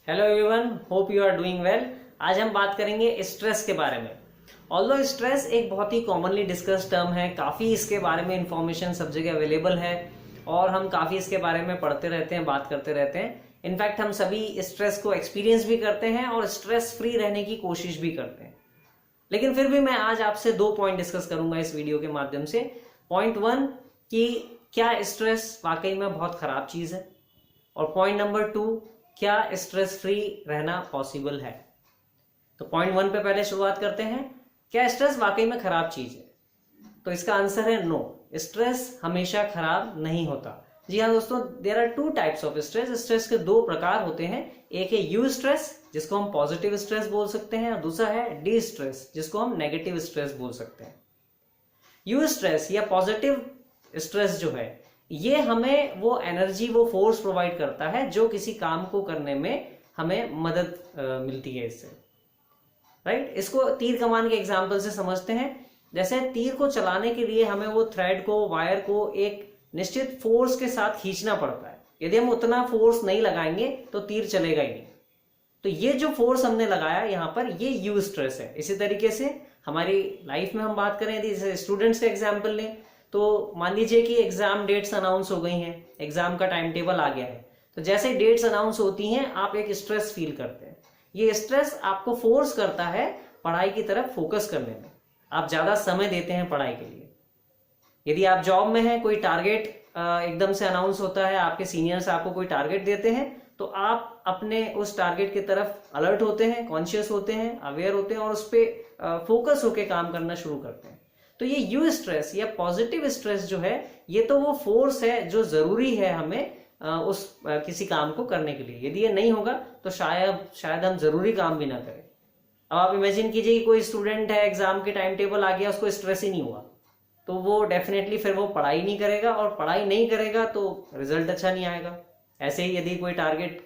Hello everyone, hope you are doing well. आज हम बात करेंगे स्ट्रेस के बारे में। ऑल्दो स्ट्रेस एक बहुत ही कॉमनली डिस्कस टर्म है, काफ़ी इसके बारे में इंफॉर्मेशन सब जगह अवेलेबल है और हम काफ़ी इसके बारे में पढ़ते रहते हैं, बात करते रहते हैं। इनफैक्ट हम सभी स्ट्रेस को एक्सपीरियंस भी करते हैं और स्ट्रेस फ्री रहने की कोशिश भी करते हैं। लेकिन फिर भी मैं आज आपसे 2 पॉइंट डिस्कस करूंगा इस वीडियो के माध्यम से। पॉइंट 1 कि क्या स्ट्रेस वाकई में बहुत खराब चीज़ है, और पॉइंट नंबर 2 क्या स्ट्रेस फ्री रहना पॉसिबल है। तो पॉइंट 1 पे पहले शुरुआत करते हैं। क्या स्ट्रेस वाकई में खराब चीज है? तो इसका आंसर है नो, स्ट्रेस हमेशा खराब नहीं होता। जी हाँ दोस्तों, there are 2 types of stress. Stress के 2 प्रकार होते हैं। एक है यू स्ट्रेस, जिसको हम पॉजिटिव स्ट्रेस बोल सकते हैं, और दूसरा है डी स्ट्रेस, जिसको हम नेगेटिव स्ट्रेस बोल सकते हैं। यू स्ट्रेस या पॉजिटिव स्ट्रेस जो है, ये हमें वो एनर्जी, वो फोर्स प्रोवाइड करता है जो किसी काम को करने में हमें मदद मिलती है इससे, राइट। इसको तीर कमान के एग्जांपल से समझते हैं। जैसे तीर को चलाने के लिए हमें वो थ्रेड को, वायर को एक निश्चित फोर्स के साथ खींचना पड़ता है। यदि हम उतना फोर्स नहीं लगाएंगे तो तीर चलेगा ही नहीं। तो ये जो फोर्स हमने लगाया यहाँ पर, ये यू स्ट्रेस है। इसी तरीके से हमारी लाइफ में हम बात करें, यदि जैसे स्टूडेंट्स का एग्जाम्पल लें, तो मान लीजिए कि एग्जाम डेट्स अनाउंस हो गई हैं, एग्जाम का टाइम टेबल आ गया है। तो जैसे डेट्स अनाउंस होती हैं आप एक स्ट्रेस फील करते हैं। ये स्ट्रेस आपको फोर्स करता है पढ़ाई की तरफ फोकस करने में। आप ज्यादा समय देते हैं पढ़ाई के लिए। यदि आप जॉब में हैं, कोई टारगेट एकदम से अनाउंस होता है, आपके सीनियर्स आपको कोई टारगेट देते हैं, तो आप अपने उस टारगेट की तरफ अलर्ट होते हैं, कॉन्शियस होते हैं, अवेयर होते हैं और उस पर फोकस होकर काम करना शुरू करते हैं। तो ये यू स्ट्रेस या पॉजिटिव स्ट्रेस जो है, ये तो वो फोर्स है जो जरूरी है हमें उस किसी काम को करने के लिए। यदि ये नहीं होगा तो शायद हम जरूरी काम भी ना करें। अब आप इमेजिन कीजिए कि कोई स्टूडेंट है, एग्जाम के टाइम टेबल आ गया, उसको स्ट्रेस ही नहीं हुआ, तो वो डेफिनेटली फिर वो पढ़ाई नहीं करेगा, और पढ़ाई नहीं करेगा तो रिजल्ट अच्छा नहीं आएगा। ऐसे ही यदि कोई टारगेट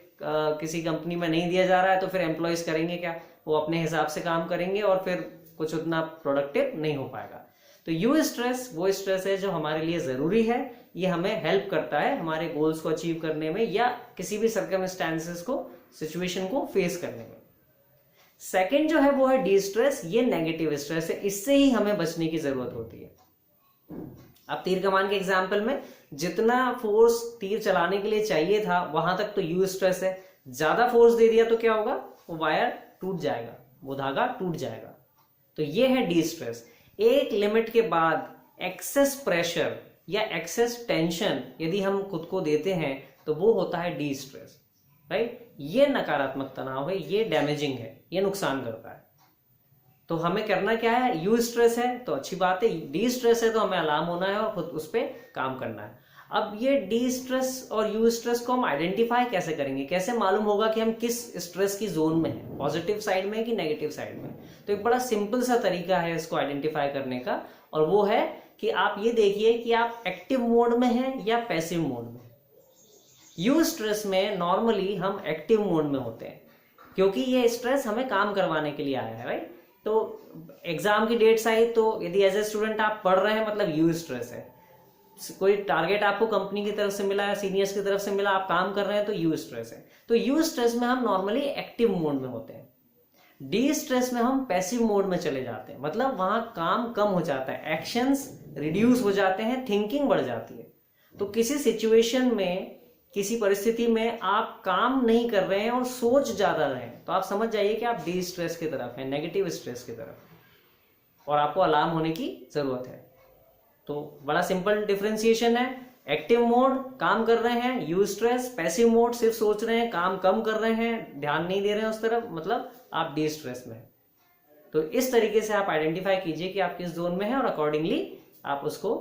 किसी कंपनी में नहीं दिया जा रहा है तो फिर एम्प्लॉयज करेंगे क्या? वो अपने हिसाब से काम करेंगे और फिर कुछ उतना प्रोडक्टिव नहीं हो पाएगा। तो यू स्ट्रेस वो स्ट्रेस है जो हमारे लिए जरूरी है। ये हमें हेल्प करता है हमारे गोल्स को अचीव करने में या किसी भी सर्कमस्टेंसेस को, सिचुएशन को फेस करने में। सेकंड जो है वो है डी स्ट्रेस। ये नेगेटिव स्ट्रेस है, इससे ही हमें बचने की जरूरत होती है। अब तीर कमान के एग्जाम्पल में जितना फोर्स तीर चलाने के लिए चाहिए था वहां तक तो यू स्ट्रेस है। ज्यादा फोर्स दे दिया तो क्या होगा? वो वायर टूट जाएगा, वो धागा टूट जाएगा। तो ये है डी स्ट्रेस। एक लिमिट के बाद एक्सेस प्रेशर या एक्सेस टेंशन यदि हम खुद को देते हैं तो वो होता है डी स्ट्रेस, राइट। ये नकारात्मक तनाव है, ये डैमेजिंग है, ये नुकसान करता है। तो हमें करना क्या है? यू स्ट्रेस है तो अच्छी बात है, डी स्ट्रेस है तो हमें अलार्म होना है और खुद उस पर काम करना है। अब ये डी स्ट्रेस और यू स्ट्रेस को हम आइडेंटिफाई कैसे करेंगे? कैसे मालूम होगा कि हम किस स्ट्रेस की जोन में हैं, पॉजिटिव साइड में कि नेगेटिव साइड में? तो एक बड़ा सिंपल सा तरीका है इसको आइडेंटिफाई करने का, और वो है कि आप ये देखिए कि आप एक्टिव मोड में हैं या पैसिव मोड में। यू स्ट्रेस में नॉर्मली हम एक्टिव मोड में होते हैं, क्योंकि ये स्ट्रेस हमें काम करवाने के लिए आया है, राइट। तो एग्जाम की डेट्स आई, तो यदि एज ए स्टूडेंट आप पढ़ रहे हैं, मतलब यू स्ट्रेस है। कोई टारगेट आपको कंपनी की तरफ से मिला है, सीनियर्स की तरफ से मिला, आप काम कर रहे हैं, तो यू स्ट्रेस है। तो यू स्ट्रेस में हम नॉर्मली एक्टिव मोड में होते हैं। डी स्ट्रेस में हम पैसिव मोड में चले जाते हैं, मतलब वहां काम कम हो जाता है, एक्शंस रिड्यूस हो जाते हैं, थिंकिंग बढ़ जाती है। तो किसी सिचुएशन में, किसी परिस्थिति में आप काम नहीं कर रहे हैं और सोच ज्यादा रहे हैं, तो आप समझ जाइए कि आप डी स्ट्रेस की तरफ हैं, नेगेटिव स्ट्रेस की तरफ, और आपको अलार्म होने की जरूरत है। तो बड़ा सिंपल डिफरेंशिएशन है। एक्टिव मोड काम कर रहे हैं, यू स्ट्रेस। पैसिव मोड सिर्फ सोच रहे हैं, काम कम कर रहे हैं, ध्यान नहीं दे रहे हैं उस तरफ, मतलब आप डी स्ट्रेस में हैं। तो इस तरीके से आप आइडेंटिफाई कीजिए कि आप किस जोन में हैं और अकॉर्डिंगली आप उसको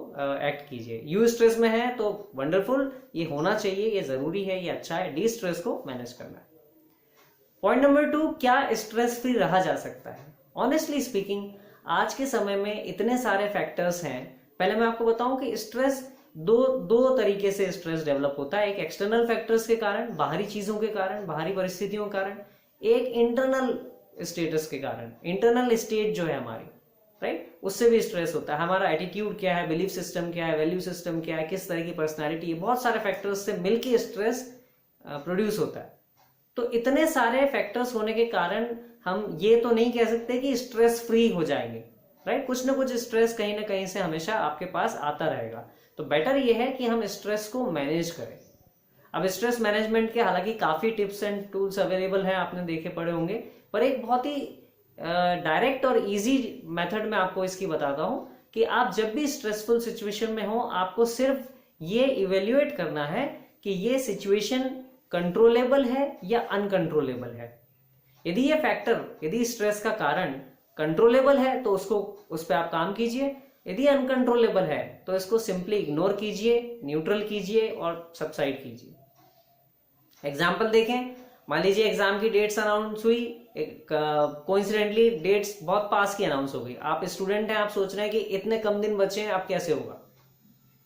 एक्ट कीजिए। यू स्ट्रेस में है तो वंडरफुल, ये होना चाहिए, ये जरूरी है, ये अच्छा है। डी स्ट्रेस को मैनेज करना है। पॉइंट नंबर 2, क्या स्ट्रेस फ्री रहा जा सकता है? ऑनेस्टली स्पीकिंग, आज के समय में इतने सारे फैक्टर्स हैं। पहले मैं आपको बताऊं कि स्ट्रेस दो तरीके से स्ट्रेस डेवलप होता है। एक एक्सटर्नल फैक्टर्स के कारण, बाहरी चीजों के कारण, बाहरी परिस्थितियों के कारण। एक इंटरनल स्टेटस के कारण, इंटरनल स्टेट जो है हमारी, राइट, उससे भी स्ट्रेस होता है। हमारा एटीट्यूड क्या है, बिलीफ सिस्टम क्या है, वैल्यू सिस्टम क्या है, किस तरह की पर्सनैलिटी है, बहुत सारे फैक्टर्स से मिलकर स्ट्रेस प्रोड्यूस होता है। तो इतने सारे फैक्टर्स होने के कारण हम ये तो नहीं कह सकते कि स्ट्रेस फ्री हो जाएंगे, राइट। कुछ ना कुछ स्ट्रेस कहीं ना कहीं से हमेशा आपके पास आता रहेगा। तो बेटर ये है कि हम स्ट्रेस को मैनेज करें। अब स्ट्रेस मैनेजमेंट के हालांकि काफी टिप्स एंड टूल्स अवेलेबल हैं, आपने देखे पढ़े होंगे, पर एक बहुत ही डायरेक्ट और इजी मेथड में आपको इसकी बताता हूं कि आप जब भी स्ट्रेसफुल सिचुएशन में हो, आपको सिर्फ ये इवेल्युएट करना है कि ये सिचुएशन कंट्रोलेबल है या अनकंट्रोलेबल है। यदि ये फैक्टर, यदि स्ट्रेस का कारण कंट्रोलेबल है तो उस पर आप काम कीजिए, यदि अनकंट्रोलेबल है तो इसको सिंपली इग्नोर कीजिए, न्यूट्रल कीजिए और सबसाइड कीजिए। एग्जाम्पल देखें, मान लीजिए एग्जाम की डेट्स अनाउंस हुई, कोइंसिडेंटली डेट्स बहुत पास की अनाउंस हो गई, आप स्टूडेंट हैं, आप सोच रहे हैं कि इतने कम दिन बचे हैं, अब कैसे होगा।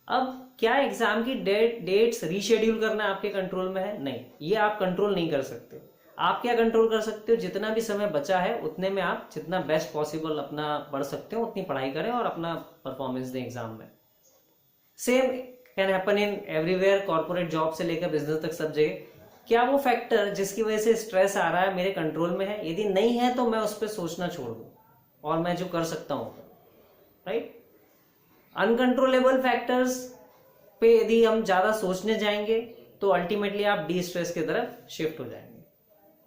अब क्या एग्जाम की डेट्स रीशेड्यूल करना आपके कंट्रोल में है? नहीं, ये आप कंट्रोल नहीं कर सकते। आप क्या कंट्रोल कर सकते हो, जितना भी समय बचा है उतने में आप जितना बेस्ट पॉसिबल अपना पढ़ सकते हो उतनी पढ़ाई करें और अपना परफॉर्मेंस दें एग्जाम में। Same can happen in everywhere, corporate job से लेकर बिजनेस तक सब जगह। क्या वो फैक्टर जिसकी वजह से स्ट्रेस आ रहा है मेरे कंट्रोल में है? यदि नहीं है तो मैं उस पर सोचना छोड़ दूं और मैं जो कर सकता हूं, राइट। अनकंट्रोलेबल फैक्टर्स पे यदि हम ज्यादा सोचने जाएंगे तो अल्टीमेटली आप डी स्ट्रेस की तरफ शिफ्ट हो जाएंगे,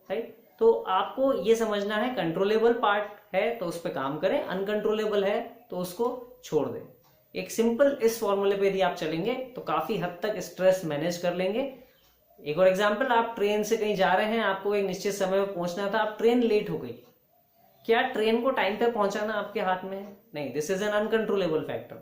राइट। तो आपको ये समझना है, कंट्रोलेबल पार्ट है तो उस पर काम करें, अनकंट्रोलेबल है तो उसको छोड़ दें। एक सिंपल इस फॉर्मूले पे यदि आप चलेंगे तो काफी हद तक स्ट्रेस मैनेज कर लेंगे। एक और एग्जांपल, आप ट्रेन से कहीं जा रहे हैं, आपको एक निश्चित समय पर पहुंचना था, आप ट्रेन लेट हो गई। क्या ट्रेन को टाइम पे पहुंचाना आपके हाथ में है? नहीं, this is an uncontrollable factor.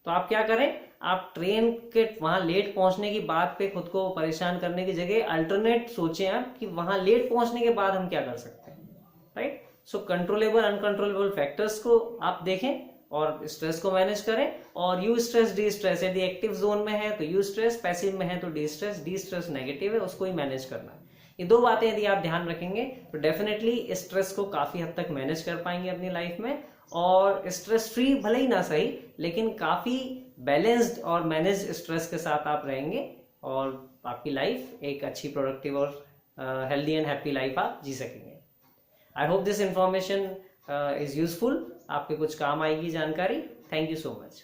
तो आप क्या करें, आप ट्रेन के वहां लेट पहुंचने की बात पे खुद को परेशान करने की जगह अल्टरनेट सोचें आप कि वहां लेट पहुंचने के बाद हम क्या कर सकते हैं, राइट। सो कंट्रोलेबल अनकंट्रोलेबल फैक्टर्स को आप देखें और स्ट्रेस को मैनेज करें। और यू स्ट्रेस डी स्ट्रेस, यदि एक्टिव जोन में है तो यू स्ट्रेस, पैसिव में है तो D stress. D stress negative है, उसको ही मैनेज करना है। ये दो बातें यदि आप ध्यान रखेंगे तो डेफिनेटली स्ट्रेस को काफी हद तक मैनेज कर पाएंगे अपनी लाइफ में, और स्ट्रेस फ्री भले ही ना सही लेकिन काफी बैलेंस्ड और मैनेज स्ट्रेस के साथ आप रहेंगे और आपकी लाइफ एक अच्छी, प्रोडक्टिव और हेल्दी एंड हैप्पी लाइफ आप जी सकेंगे। I hope this information is useful, आपके कुछ काम आएगी जानकारी। Thank you so much.